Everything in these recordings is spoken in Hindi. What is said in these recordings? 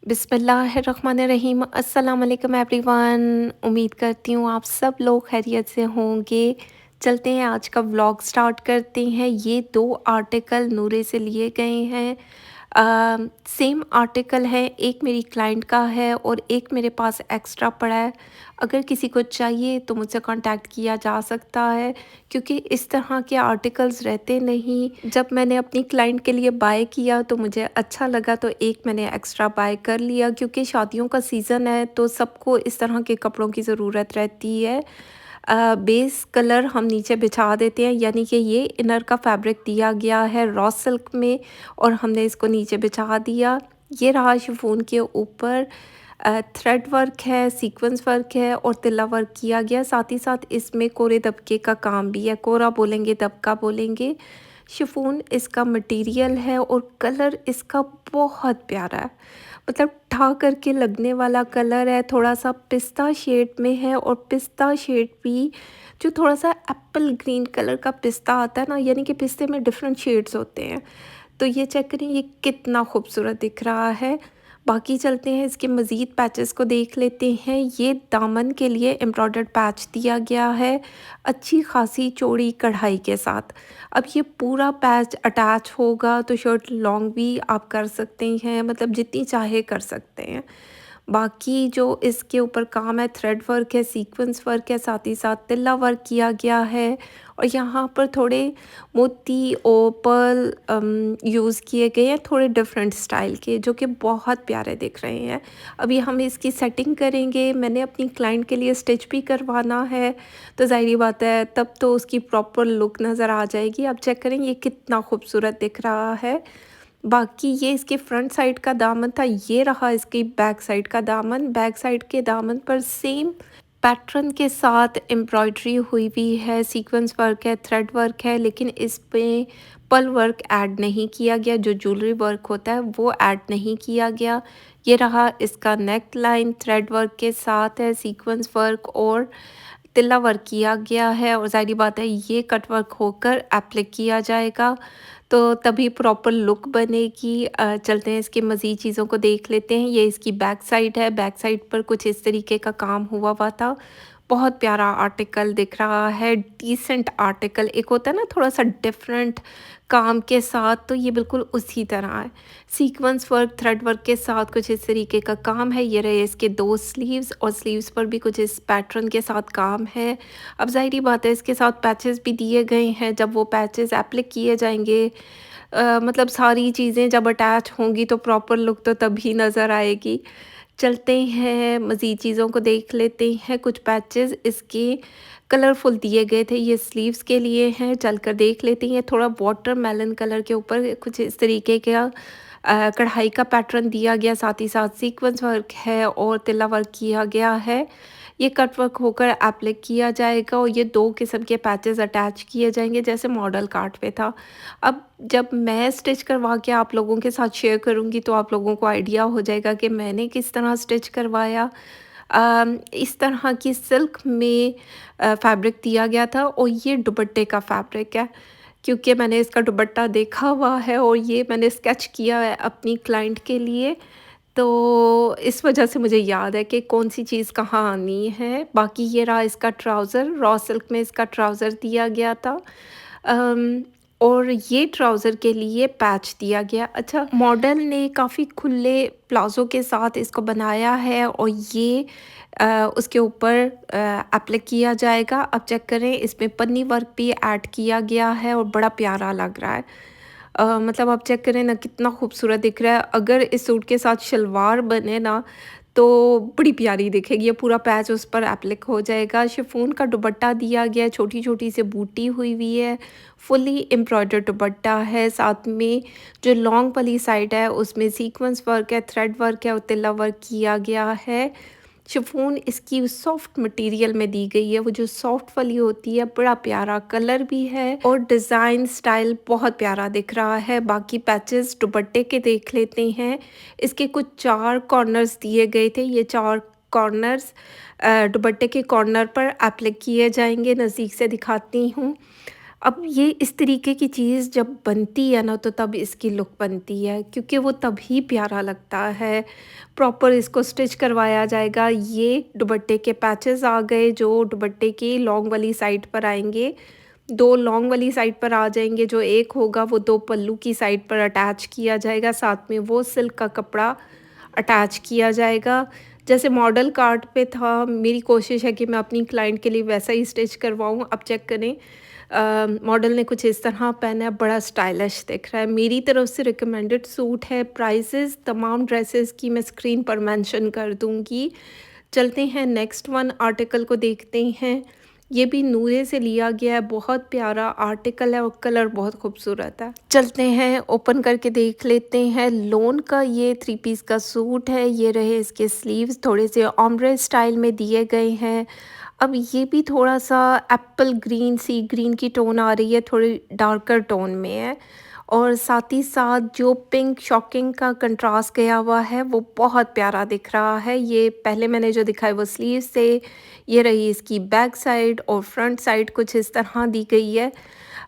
बिस्मिल्लाहिर्रहमानिर्रहीम। अस्सलाम वालेकुम एवरीवन। उम्मीद करती हूँ आप सब लोग खैरियत से होंगे। चलते हैं, आज का व्लॉग स्टार्ट करते हैं। ये 2 आर्टिकल नूरे से लिए गए हैं। सेम आर्टिकल है, एक मेरी क्लाइंट का है और एक मेरे पास एक्स्ट्रा पड़ा है। अगर किसी को चाहिए तो मुझसे कांटेक्ट किया जा सकता है, क्योंकि इस तरह के आर्टिकल्स रहते नहीं। जब मैंने अपनी क्लाइंट के लिए बाय किया तो मुझे अच्छा लगा, तो एक मैंने एक्स्ट्रा बाय कर लिया, क्योंकि शादियों का सीज़न है तो सबको इस तरह के कपड़ों की ज़रूरत रहती है। बेस कलर हम नीचे बिछा देते हैं, यानी कि ये इनर का फैब्रिक दिया गया है रॉ सिल्क में और हमने इसको नीचे बिछा दिया। ये रहा शिफॉन के ऊपर थ्रेड वर्क है, सीक्वेंस वर्क है और तिल्ला वर्क किया गया। साथ ही साथ इसमें कोरे दबके का काम भी है, कोरा बोलेंगे दबका बोलेंगे। शिफॉन इसका मटेरियल है और कलर इसका बहुत प्यारा है, मतलब ठा करके लगने वाला कलर है। थोड़ा सा पिस्ता शेड में है और पिस्ता शेड भी जो थोड़ा सा एप्पल ग्रीन कलर का पिस्ता आता है ना, यानी कि पिस्ते में डिफरेंट शेड्स होते हैं। तो ये चेक करें, ये कितना खूबसूरत दिख रहा है। बाकी चलते हैं, इसके मज़ीद पैचेस को देख लेते हैं। ये दामन के लिए एम्ब्रॉयडर्ड पैच दिया गया है, अच्छी खासी चौड़ी कढ़ाई के साथ। अब ये पूरा पैच अटैच होगा तो शर्ट लॉन्ग भी आप कर सकते हैं, मतलब जितनी चाहे कर सकते हैं। बाकी जो इसके ऊपर काम है, थ्रेड वर्क है, सीक्वेंस वर्क है, साथ ही साथ तिल्ला वर्क किया गया है और यहाँ पर थोड़े मोती और पर्ल यूज़ किए गए हैं, थोड़े डिफरेंट स्टाइल के, जो कि बहुत प्यारे दिख रहे हैं। अभी हम इसकी सेटिंग करेंगे। मैंने अपनी क्लाइंट के लिए स्टिच भी करवाना है, तो ज़ाहिर बात है तब तो उसकी प्रॉपर लुक नज़र आ जाएगी। अब चेक करें, ये कितना खूबसूरत दिख रहा है। बाकी ये इसके फ्रंट साइड का दामन था, ये रहा इसकी बैक साइड का दामन। बैक साइड के दामन पर सेम पैटर्न के साथ एम्ब्रॉयडरी हुई हुई है, सीक्वेंस वर्क है, थ्रेड वर्क है, लेकिन इसमें पल वर्क ऐड नहीं किया गया। जो ज्वेलरी वर्क होता है वो ऐड नहीं किया गया। ये रहा इसका नेक लाइन, थ्रेड वर्क के साथ है, सीक्वेंस वर्क और तिल्ला वर्क किया गया है और ज़ाहिर बात है ये कट वर्क होकर एप्लिक किया जाएगा, तो तभी प्रॉपर लुक बनेगी। चलते हैं, इसकी मज़ीद चीज़ों को देख लेते हैं। ये इसकी बैक साइड है, बैक साइड पर कुछ इस तरीके का काम हुआ हुआ था। बहुत प्यारा आर्टिकल दिख रहा है, डिसेंट आर्टिकल। एक होता है ना थोड़ा सा डिफरेंट काम के साथ, तो ये बिल्कुल उसी तरह है। सीक्वेंस वर्क, थ्रेड वर्क के साथ कुछ इस तरीके का काम है। ये रहे इसके 2 स्लीव्स और स्लीव्स पर भी कुछ इस पैटर्न के साथ काम है। अब ज़ाहिर बात है इसके साथ पैचेस भी दिए गए हैं। जब वो पैचेस एप्लिक किए जाएंगे, मतलब सारी चीज़ें जब अटैच होंगी तो प्रॉपर लुक तो तभी नज़र आएगी। चलते हैं, मज़ीद चीज़ों को देख लेते हैं। कुछ पैचेस इसके कलरफुल दिए गए थे, ये स्लीव्स के लिए हैं, चलकर देख लेते हैं। थोड़ा वाटरमेलन कलर के ऊपर कुछ इस तरीके का कढ़ाई का पैटर्न दिया गया, साथ ही साथ सीक्वेंस वर्क है और तिल्ला वर्क किया गया है। ये कट वर्क होकर एप्लिक किया जाएगा और ये 2 किस्म के पैचेस अटैच किए जाएंगे, जैसे मॉडल कार्ड पे था। अब जब मैं स्टिच करवा के आप लोगों के साथ शेयर करूँगी तो आप लोगों को आइडिया हो जाएगा कि मैंने किस तरह स्टिच करवाया। इस तरह की सिल्क में फैब्रिक दिया गया था और ये दुपट्टे का फैब्रिक है, क्योंकि मैंने इसका दुपट्टा देखा हुआ है और ये मैंने स्केच किया है अपनी क्लाइंट के लिए, तो इस वजह से मुझे याद है कि कौन सी चीज़ कहाँ आनी है। बाकी ये रहा इसका ट्राउज़र, रॉ सिल्क में इसका ट्राउज़र दिया गया था। अम, और ये ट्राउज़र के लिए पैच दिया गया। अच्छा, मॉडल ने काफ़ी खुले प्लाज़ो के साथ इसको बनाया है और ये उसके ऊपर एप्लिक किया जाएगा। अब चेक करें, इसमें पन्नी वर्क भी ऐड किया गया है और बड़ा प्यारा लग रहा है। मतलब आप चेक करें ना, कितना खूबसूरत दिख रहा है। अगर इस सूट के साथ शलवार बने ना तो बड़ी प्यारी दिखेगी। ये पूरा पैच उस पर एप्लिक हो जाएगा। शिफॉन का दुपट्टा दिया गया है, छोटी-छोटी सी बूटी हुई हुई है, फुली एम्ब्रॉयडर्ड दुपट्टा है। साथ में जो लॉन्ग वाली साइड है उसमें सीक्वेंस वर्क है, थ्रेड वर्क है और तिल्ला वर्क किया गया है। शिफॉन इसकी सॉफ्ट मटेरियल में दी गई है, वो जो सॉफ्ट वाली होती है। बड़ा प्यारा कलर भी है और डिज़ाइन स्टाइल बहुत प्यारा दिख रहा है। बाकी पैचेस दुपट्टे के देख लेते हैं। इसके कुछ 4 कॉर्नर्स दिए गए थे, ये 4 कॉर्नर्स दुपट्टे के कॉर्नर पर एप्लिक किए जाएंगे। नज़दीक से दिखाती हूँ। अब ये इस तरीके की चीज़ जब बनती है ना तो तब इसकी लुक बनती है, क्योंकि वो तभी प्यारा लगता है। प्रॉपर इसको स्टिच करवाया जाएगा। ये दुपट्टे के पैचेस आ गए जो दुपट्टे की लॉन्ग वाली साइड पर आएँगे। 2 लॉन्ग वाली साइड पर आ जाएँगे, जो एक होगा वो 2 पल्लू की साइड पर अटैच किया जाएगा, साथ में वो सिल्क का कपड़ा अटैच किया जाएगा। जैसे मॉडल कार्ड पे था, मेरी कोशिश है कि मैं अपनी क्लाइंट के लिए वैसा ही स्टिच करवाऊँ। अब चेक करें, मॉडल ने कुछ इस तरह पहना है, बड़ा स्टाइलिश दिख रहा है। मेरी तरफ से रिकमेंडेड सूट है। प्राइसेस तमाम ड्रेसेस की मैं स्क्रीन पर मेंशन कर दूँगी। चलते हैं नेक्स्ट वन आर्टिकल को देखते हैं। ये भी नूरे से लिया गया है, बहुत प्यारा आर्टिकल है और कलर बहुत खूबसूरत है। चलते हैं ओपन करके देख लेते हैं। लोन का ये 3 पीस का सूट है। ये रहे इसके स्लीव्स, थोड़े से ओम्ब्रे स्टाइल में दिए गए हैं। अब ये भी थोड़ा-सा एप्पल ग्रीन, सी ग्रीन की टोन आ रही है, थोड़ी डार्कर टोन में है। और साथ ही साथ जो पिंक शॉकिंग का कंट्रास्ट गया हुआ है वो बहुत प्यारा दिख रहा है। ये पहले मैंने जो दिखाया वो स्लीव्स थे। ये रही इसकी बैक साइड और फ्रंट साइड कुछ इस तरह दी गई है।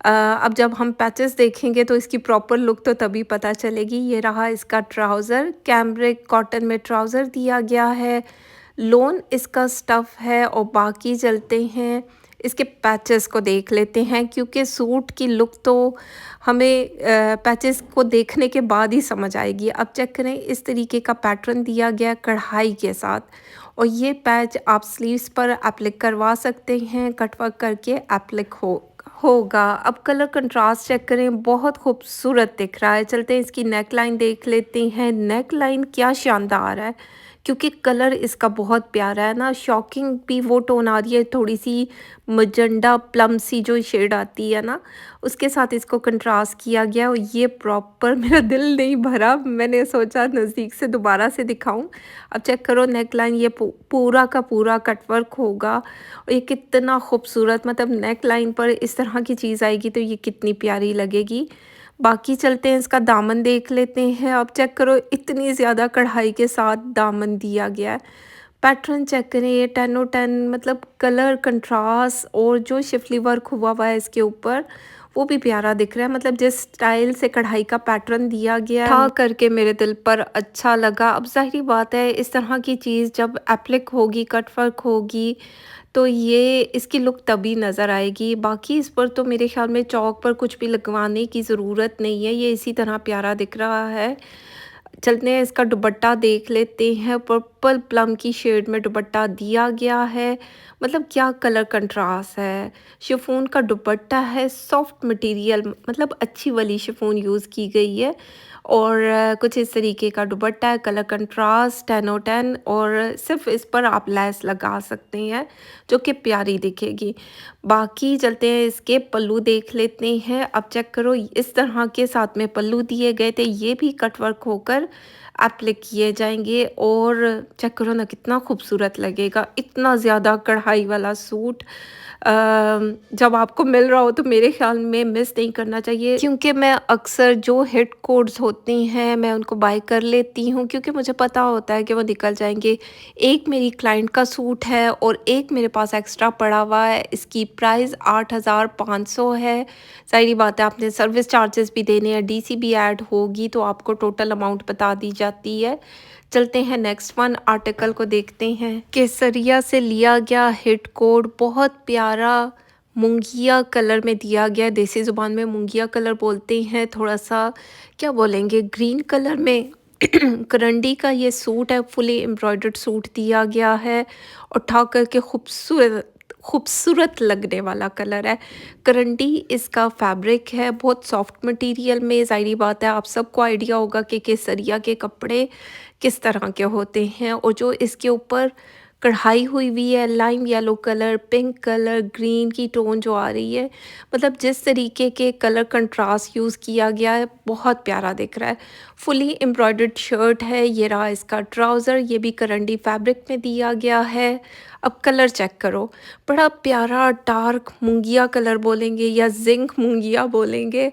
अब जब हम पैचेस देखेंगे तो इसकी प्रॉपर लुक तो तभी पता चलेगी। ये रहा इसका ट्राउज़र, कैमरिक कॉटन में ट्राउज़र दिया गया है। लोन इसका स्टफ़ है और बाकी चलते हैं इसके पैचेस को देख लेते हैं, क्योंकि सूट की लुक तो हमें पैचेस को देखने के बाद ही समझ आएगी। अब चेक करें, इस तरीके का पैटर्न दिया गया कढ़ाई के साथ, और ये पैच आप स्लीव्स पर एप्लिक करवा सकते हैं, कट वर्क करके एप्लिक होगा। अब कलर कंट्रास्ट चेक करें, बहुत खूबसूरत दिख रहा है। चलते हैं इसकी नेक लाइन देख लेते हैं। नेक लाइन क्या शानदार है, क्योंकि कलर इसका बहुत प्यारा है ना। शॉकिंग भी वो टोन आ रही है, थोड़ी सी मजेंडा प्लम सी जो शेड आती है ना, उसके साथ इसको कंट्रास्ट किया गया। और ये प्रॉपर मेरा दिल नहीं भरा, मैंने सोचा नज़दीक से दोबारा से दिखाऊं। अब चेक करो नेक लाइन, ये पूरा का पूरा कटवर्क होगा। और ये कितना खूबसूरत, मतलब नेक लाइन पर इस तरह की चीज़ आएगी तो ये कितनी प्यारी लगेगी। बाकी चलते हैं इसका दामन देख लेते हैं। अब चेक करो, इतनी ज़्यादा कढ़ाई के साथ दामन दिया गया है। पैटर्न चेक करें, ये 10 ओ 10, मतलब कलर कंट्रास्ट और जो शिफली वर्क हुआ हुआ है इसके ऊपर वो भी प्यारा दिख रहा है। मतलब जिस स्टाइल से कढ़ाई का पैटर्न दिया गया था करके मेरे दिल पर अच्छा लगा। अब ज़ाहिर बात है, इस तरह की चीज़ जब एप्लिक होगी, कट वर्क होगी, तो ये इसकी लुक तभी नज़र आएगी। बाकी इस पर तो मेरे ख़्याल में चौक पर कुछ भी लगवाने की ज़रूरत नहीं है, ये इसी तरह प्यारा दिख रहा है। चलते हैं इसका दुपट्टा देख लेते हैं। पर्पल प्लम की शेड में दुपट्टा दिया गया है, मतलब क्या कलर कंट्रास्ट है। शिफॉन का दुपट्टा है, सॉफ्ट मटेरियल, मतलब अच्छी वाली शिफॉन यूज़ की गई है। और कुछ इस तरीके का दुपट्टा है, कलर कंट्रास्ट 10 ओ 10, और सिर्फ इस पर आप लेस लगा सकते हैं जो कि प्यारी दिखेगी। बाकी चलते हैं इसके पल्लू देख लेते हैं। अब चेक करो, इस तरह के साथ में पल्लू दिए गए थे, ये भी कट वर्क होकर एप्लिक किए जाएंगे। और चेक करो ना, कितना खूबसूरत लगेगा। इतना ज़्यादा कढ़ाई वाला सूट जब आपको मिल रहा हो तो मेरे ख्याल में मिस नहीं करना चाहिए, क्योंकि मैं अक्सर जो हिट कोड्स होती हैं मैं उनको बाय कर लेती हूँ, क्योंकि मुझे पता होता है कि वो निकल जाएंगे। एक मेरी क्लाइंट का सूट है और एक मेरे पास एक्स्ट्रा पड़ा हुआ है। इसकी प्राइस 8500 है। ज़ाहिर बात है, आपने सर्विस चार्जेस भी देने हैं, डीसी भी ऐड होगी तो आपको टोटल अमाउंट बता दी जाती है। चलते हैं नेक्स्ट वन आर्टिकल को देखते हैं। केसरिया से लिया गया हिट कोड, बहुत प्यारा मुंगिया कलर में दिया गया। देसी ज़ुबान में मुंगिया कलर बोलते हैं, थोड़ा सा क्या बोलेंगे, ग्रीन कलर में करंडी का ये सूट है। फुली एम्ब्रॉयडर्ड सूट दिया गया है और उठा करके खूबसूरत खूबसूरत लगने वाला कलर है। करंडी इसका फैब्रिक है, बहुत सॉफ्ट मटेरियल में। ज़ाहिर बात है, आप सबको आइडिया होगा कि केसरिया के कपड़े किस तरह के होते हैं। और जो इसके ऊपर कढ़ाई हुई हुई है, lime yellow colour, pink colour, green की टोन जो आ रही है, मतलब जिस तरीके के कलर कंट्रास्ट यूज़ किया गया है, बहुत प्यारा दिख रहा है। फुली एम्ब्रॉयडर्ड शर्ट है। ये रहा इसका ट्राउज़र, ये भी करंडी फैब्रिक में दिया गया है। अब कलर चेक करो, बड़ा प्यारा डार्क मूंगिया कलर बोलेंगे या जिंक मूंगिया बोलेंगे,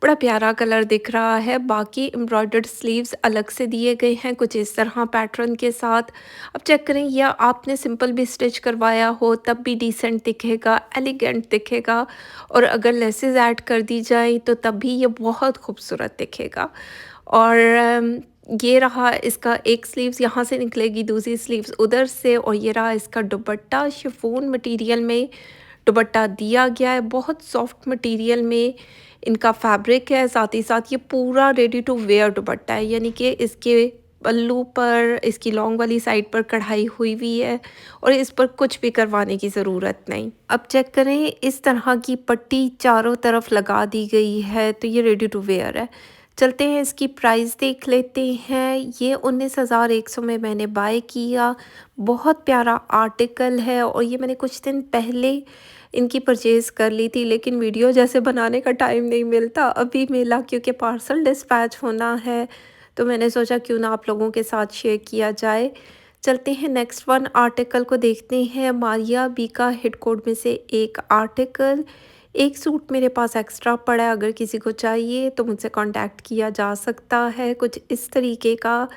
बड़ा प्यारा कलर दिख रहा है। बाकी एम्ब्रॉयडर्ड स्लीव्स अलग से दिए गए हैं कुछ इस तरह पैटर्न के साथ। अब चेक करें, या आपने सिंपल भी स्टिच करवाया हो तब भी डिसेंट दिखेगा, एलिगेंट दिखेगा, और अगर लेसेस ऐड कर दी जाए तो तब भी ये बहुत खूबसूरत दिखेगा। और ये रहा इसका एक स्लीव्स यहाँ से निकलेगी, दूसरी स्लीव्स उधर से, और ये रहा इसका दुपट्टा। शिफॉन मटेरियल में दुपट्टा दिया गया है, बहुत सॉफ्ट मटेरियल में इनका फैब्रिक है। साथ ही साथ ये पूरा रेडी टू वेयर दुपट्टा है, यानी कि इसके पल्लू पर, इसकी लॉन्ग वाली साइड पर कढ़ाई हुई हुई है और इस पर कुछ भी करवाने की ज़रूरत नहीं। अब चेक करें, इस तरह की पट्टी चारों तरफ लगा दी गई है, तो ये रेडी टू वेयर है। चलते हैं इसकी प्राइस देख लेते हैं। ये 19,100 में मैंने बाय किया। बहुत प्यारा आर्टिकल है और ये मैंने कुछ दिन पहले इनकी परचेज़ कर ली थी, लेकिन वीडियो जैसे बनाने का टाइम नहीं मिलता, अभी मिला क्योंकि पार्सल डिस्पैच होना है, तो मैंने सोचा क्यों ना आप लोगों के साथ शेयर किया जाए। चलते हैं नेक्स्ट वन आर्टिकल को देखते हैं। मारिया बी का हिट कोड में से एक आर्टिकल। एक सूट मेरे पास एक्स्ट्रा पड़ा है, अगर किसी को चाहिए तो मुझसे कांटेक्ट किया जा सकता है। कुछ इस तरीके का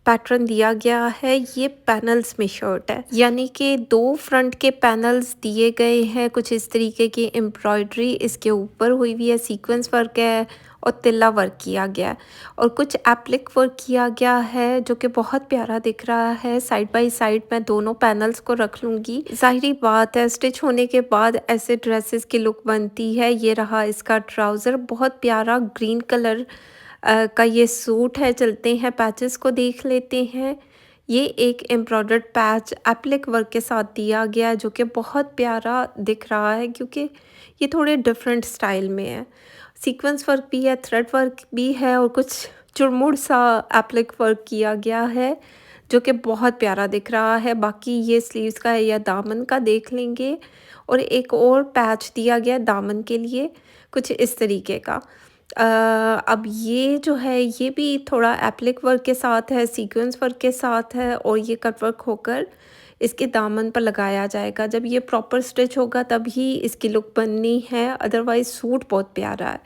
पैटर्न दिया गया है। ये पैनल्स में शर्ट है, यानी कि दो फ्रंट के पैनल्स दिए गए हैं। कुछ इस तरीके की एम्ब्रॉयडरी इसके ऊपर हुई हुई है, सीक्वेंस वर्क है और तिल्ला वर्क किया गया है, और कुछ एप्लिक वर्क किया गया है जो कि बहुत प्यारा दिख रहा है। साइड बाय साइड मैं दोनों पैनल्स को रख लूँगी। ज़ाहिरी बात है, स्टिच होने के बाद ऐसे ड्रेसेस की लुक बनती है। ये रहा इसका ट्राउज़र, बहुत प्यारा ग्रीन कलर का ये सूट है। चलते हैं पैचेस को देख लेते हैं। ये एक एम्ब्रॉयडर्ड पैच एप्लिक वर्क के साथ दिया गया है जो कि बहुत प्यारा दिख रहा है, क्योंकि ये थोड़े डिफरेंट स्टाइल में है। सीक्वेंस वर्क भी है, थ्रेड वर्क भी है, और कुछ चुरमुर सा एप्लिक वर्क किया गया है जो कि बहुत प्यारा दिख रहा है। बाकी ये स्लीव्स का है या दामन का देख लेंगे, और एक और पैच दिया गया है दामन के लिए, कुछ इस तरीके का। अब ये जो है ये भी थोड़ा एप्लिक वर्क के साथ है, सीक्वेंस वर्क के साथ है, और ये कट वर्क होकर इसके दामन पर लगाया जाएगा। जब ये प्रॉपर स्टिच होगा तब ही इसकी लुक बननी है, अदरवाइज़ सूट बहुत प्यारा है।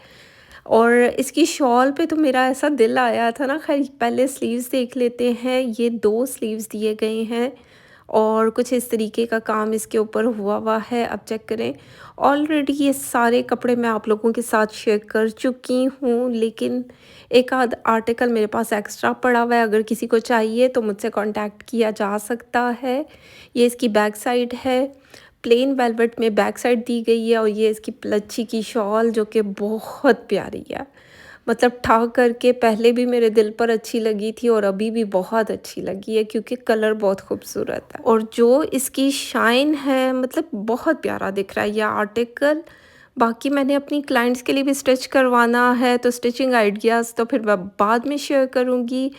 और इसकी शॉल पे तो मेरा ऐसा दिल आया था ना। खैर पहले स्लीव्स देख लेते हैं। ये दो स्लीव्स दिए गए हैं और कुछ इस तरीके का काम इसके ऊपर हुआ हुआ है। अब चेक करें, ऑलरेडी ये सारे कपड़े मैं आप लोगों के साथ शेयर कर चुकी हूँ, लेकिन एक आध आर्टिकल मेरे पास एक्स्ट्रा पड़ा हुआ है। अगर किसी को चाहिए तो मुझसे कांटेक्ट किया जा सकता है। ये इसकी बैक साइड है, प्लेन वेलवेट में बैक साइड दी गई है, और ये इसकी प्लच्छी की शॉल जो कि बहुत प्यारी है। मतलब ठा करके पहले भी मेरे दिल पर अच्छी लगी थी और अभी भी बहुत अच्छी लगी है, क्योंकि कलर बहुत खूबसूरत है और जो इसकी शाइन है, मतलब बहुत प्यारा दिख रहा है यह आर्टिकल। बाकी मैंने अपनी क्लाइंट्स के लिए भी स्टिच करवाना है, तो स्टिचिंग आइडियाज़ तो फिर मैं बाद में शेयर करूँगी।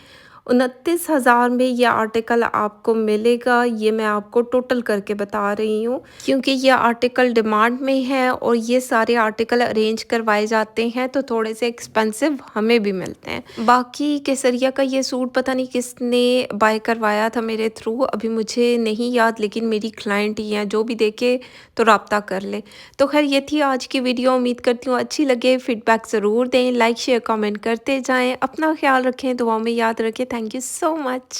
29,000 में ये आर्टिकल आपको मिलेगा, ये मैं आपको टोटल करके बता रही हूँ, क्योंकि ये आर्टिकल डिमांड में है और ये सारे आर्टिकल अरेंज करवाए जाते हैं तो थोड़े से एक्सपेंसिव हमें भी मिलते हैं। बाकी केसरिया का ये सूट पता नहीं किसने बाय करवाया था मेरे थ्रू, अभी मुझे नहीं याद, लेकिन मेरी क्लाइंट ही हैं, जो भी देखे तो राब्ता कर ले। तो खैर ये थी आज की वीडियो, उम्मीद करती हूँ अच्छी लगे। फीडबैक ज़रूर दें, लाइक शेयर कमेंट करते जाएं, अपना ख्याल रखें, दुआओं में याद रखें। Thank you so much.